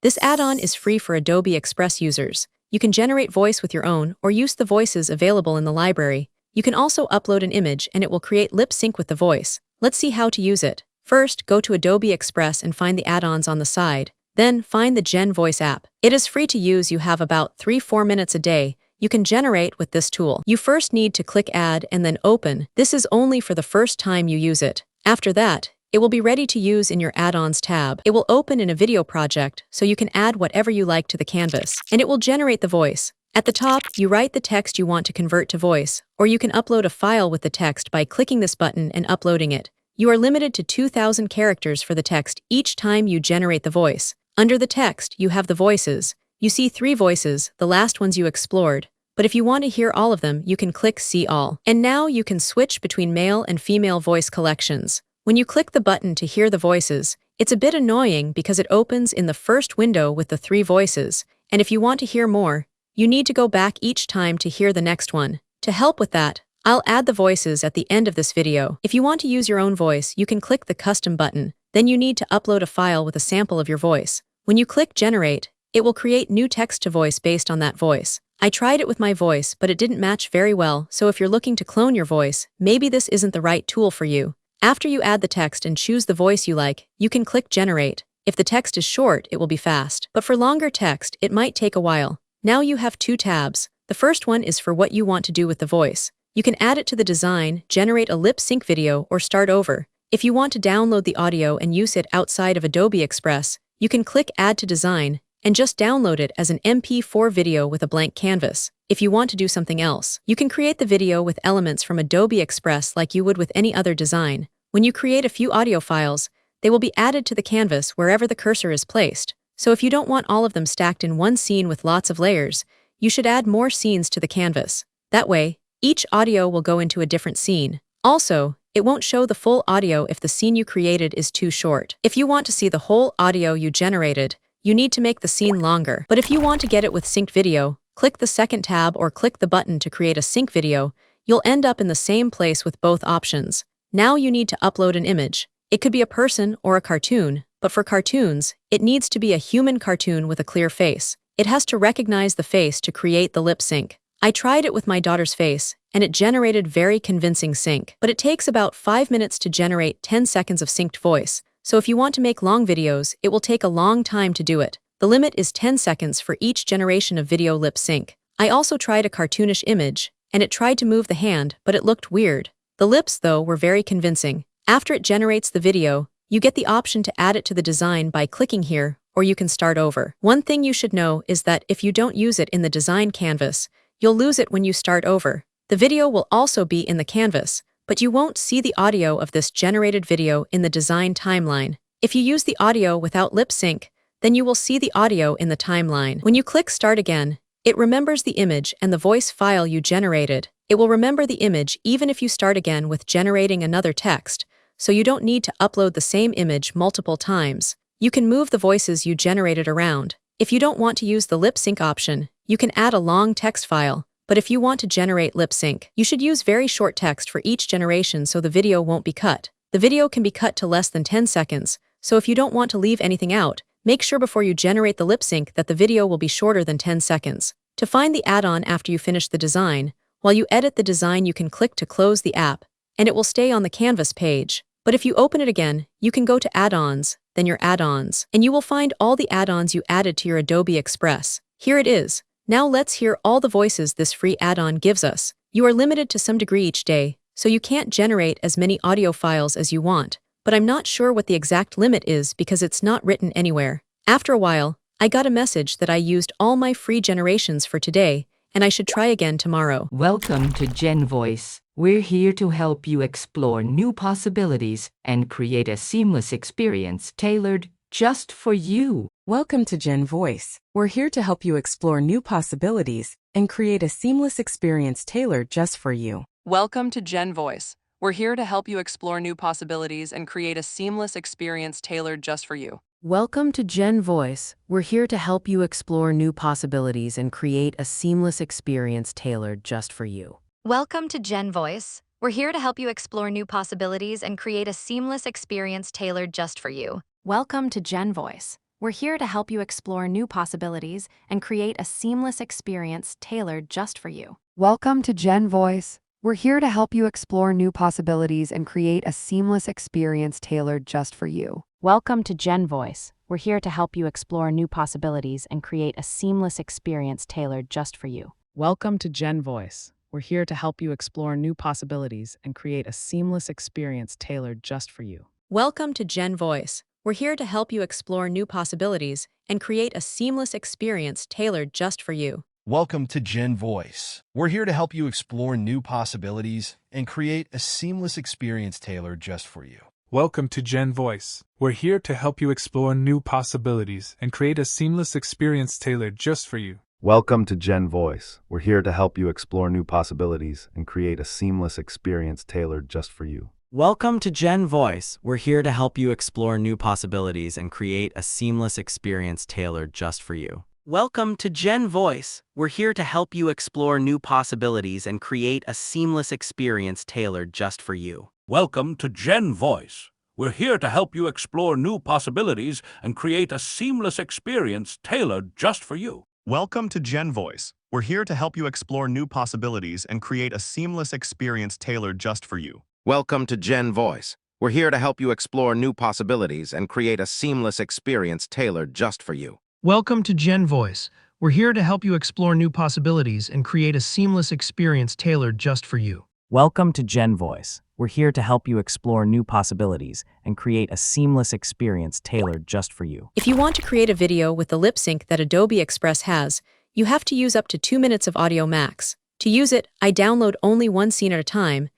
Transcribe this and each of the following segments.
This add-on is free for Adobe Express users. You can generate voice with your own or use the voices available in the library. You can also upload an image and it will create lip sync with the voice. Let's see how to use it. First, go to Adobe Express and find the add-ons on the side. Then, find the Gen Voice app. It is free to use. You have about 3-4 minutes a day. You can generate with this tool. You first need to click Add and then Open. This is only for the first time you use it. After that, it will be ready to use in your add-ons tab. It will open in a video project, so you can add whatever you like to the canvas, and it will generate the voice. At the top, you write the text you want to convert to voice, or you can upload a file with the text by clicking this button and uploading it. You are limited to 2,000 characters for the text each time you generate the voice. Under the text, you have the voices. You see 3 voices, the last ones you explored. But if you want to hear all of them, you can click See All. And now you can switch between male and female voice collections. When you click the button to hear the voices, it's a bit annoying because it opens in the first window with the 3 voices, and if you want to hear more, you need to go back each time to hear the next one. To help with that, I'll add the voices at the end of this video. If you want to use your own voice, you can click the Custom button. Then you need to upload a file with a sample of your voice. When you click Generate, it will create new text-to-voice based on that voice. I tried it with my voice, but it didn't match very well, so if you're looking to clone your voice, maybe this isn't the right tool for you. After you add the text and choose the voice you like, you can click Generate. If the text is short, it will be fast. But for longer text, it might take a while. Now you have 2 tabs. The first one is for what you want to do with the voice. You can add it to the design, generate a lip sync video, or start over. If you want to download the audio and use it outside of Adobe Express, you can click Add to Design and just download it as an MP4 video with a blank canvas. If you want to do something else, you can create the video with elements from Adobe Express like you would with any other design. When you create a few audio files, they will be added to the canvas wherever the cursor is placed. So if you don't want all of them stacked in one scene with lots of layers, you should add more scenes to the canvas. That way, each audio will go into a different scene. Also, it won't show the full audio if the scene you created is too short. If you want to see the whole audio you generated, you need to make the scene longer. But if you want to get it with synced video, click the second tab or click the button to create a sync video. You'll end up in the same place with both options. Now you need to upload an image. It could be a person or a cartoon, but for cartoons, it needs to be a human cartoon with a clear face. It has to recognize the face to create the lip sync. I tried it with my daughter's face, and it generated very convincing sync. But it takes about 5 minutes to generate 10 seconds of synced voice. So if you want to make long videos, it will take a long time to do it. The limit is 10 seconds for each generation of video lip sync. I also tried a cartoonish image, and it tried to move the hand, but it looked weird. The lips, though, were very convincing. After it generates the video, you get the option to add it to the design by clicking here, or you can start over. One thing you should know is that if you don't use it in the design canvas, you'll lose it when you start over. The video will also be in the canvas, but you won't see the audio of this generated video in the design timeline. If you use the audio without lip sync, then you will see the audio in the timeline. When you click Start Again, it remembers the image and the voice file you generated. It will remember the image even if you start again with generating another text, so you don't need to upload the same image multiple times. You can move the voices you generated around. If you don't want to use the lip sync option, you can add a long text file. But if you want to generate lip sync, you should use very short text for each generation so the video won't be cut. The video can be cut to less than 10 seconds, so if you don't want to leave anything out, make sure before you generate the lip sync that the video will be shorter than 10 seconds. To find the add-on after you finish the design, while you edit the design you can click to close the app, and it will stay on the canvas page. But if you open it again, you can go to Add-ons, then your add-ons, and you will find all the add-ons you added to your Adobe Express. Here it is. Now let's hear all the voices this free add-on gives us. You are limited to some degree each day, so you can't generate as many audio files as you want, but I'm not sure what the exact limit is because it's not written anywhere. After a while, I got a message that I used all my free generations for today, and I should try again tomorrow. Welcome to Gen Voice. We're here to help you explore new possibilities and create a seamless experience tailored just for you. Welcome to Gen Voice. We're here to help you explore new possibilities and create a seamless experience tailored just for you. Welcome to Gen Voice. We're here to help you explore new possibilities and create a seamless experience tailored just for you. Welcome to Gen Voice. We're here to help you explore new possibilities and create a seamless experience tailored just for you. Welcome to Gen Voice. We're here to help you explore new possibilities and create a seamless experience tailored just for you. Welcome to Gen Voice. We're here to help you explore new possibilities and create a seamless experience tailored just for you. Welcome to Gen Voice. We're here to help you explore new possibilities and create a seamless experience tailored just for you. Welcome to Gen Voice. We're here to help you explore new possibilities and create a seamless experience tailored just for you. Welcome to Gen Voice. We're here to help you explore new possibilities and create a seamless experience tailored just for you. Welcome to Gen Voice. We're here to help you explore new possibilities and create a seamless experience tailored just for you. Welcome to Gen Voice. We're here to help you explore new possibilities and create a seamless experience tailored just for you. Welcome to Gen Voice. We're here to help you explore new possibilities and create a seamless experience tailored just for you. Welcome to Gen Voice. We're here to help you explore new possibilities and create a seamless experience tailored just for you. Welcome to Gen Voice. We're here to help you explore new possibilities and create a seamless experience tailored just for you. Welcome to Gen Voice. We're here to help you explore new possibilities and create a seamless experience tailored just for you. Welcome to Gen Voice. We're here to help you explore new possibilities and create a seamless experience tailored just for you. Welcome to Gen Voice. We're here to help you explore new possibilities and create a seamless experience tailored just for you. Welcome to Gen Voice. We're here to help you explore new possibilities and create a seamless experience tailored just for you. Welcome to Gen Voice. We're here to help you explore new possibilities and create a seamless experience tailored just for you. Welcome to Gen Voice. We're here to help you explore new possibilities and create a seamless experience tailored just for you. If you want to create a video with the lip sync that Adobe Express has, you have to use up to 2 minutes of audio max. To use it, I download only one scene at a time.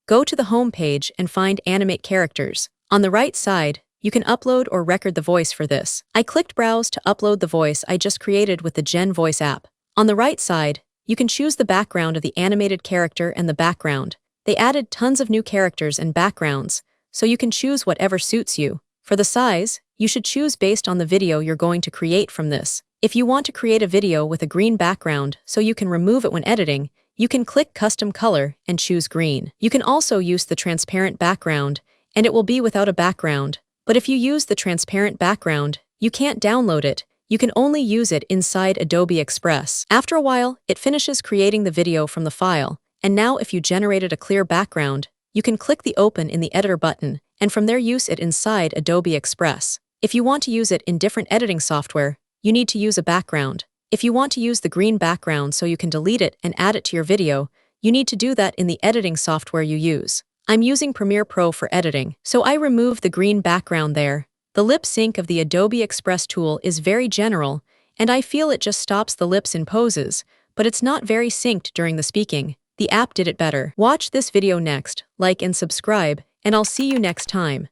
Go to the home page and find Animate Characters. On the right side, you can upload or record the voice for this. I clicked Browse to upload the voice I just created with the Gen Voice app. On the right side, you can choose the background of the animated character and the background. They added tons of new characters and backgrounds, so you can choose whatever suits you. For the size, you should choose based on the video you're going to create from this. If you want to create a video with a green background so you can remove it when editing, you can click Custom Color and choose green. You can also use the transparent background, and it will be without a background. But if you use the transparent background, you can't download it. You can only use it inside Adobe Express. After a while, it finishes creating the video from the file. And now if you generated a clear background, you can click the Open in the Editor button, and from there use it inside Adobe Express. If you want to use it in different editing software, you need to use a background. If you want to use the green background so you can delete it and add it to your video, you need to do that in the editing software you use. I'm using Premiere Pro for editing, so I remove the green background there. The lip sync of the Adobe Express tool is very general, and I feel it just stops the lips in poses, but it's not very synced during the speaking. The app did it better. Watch this video next, like and subscribe, and I'll see you next time.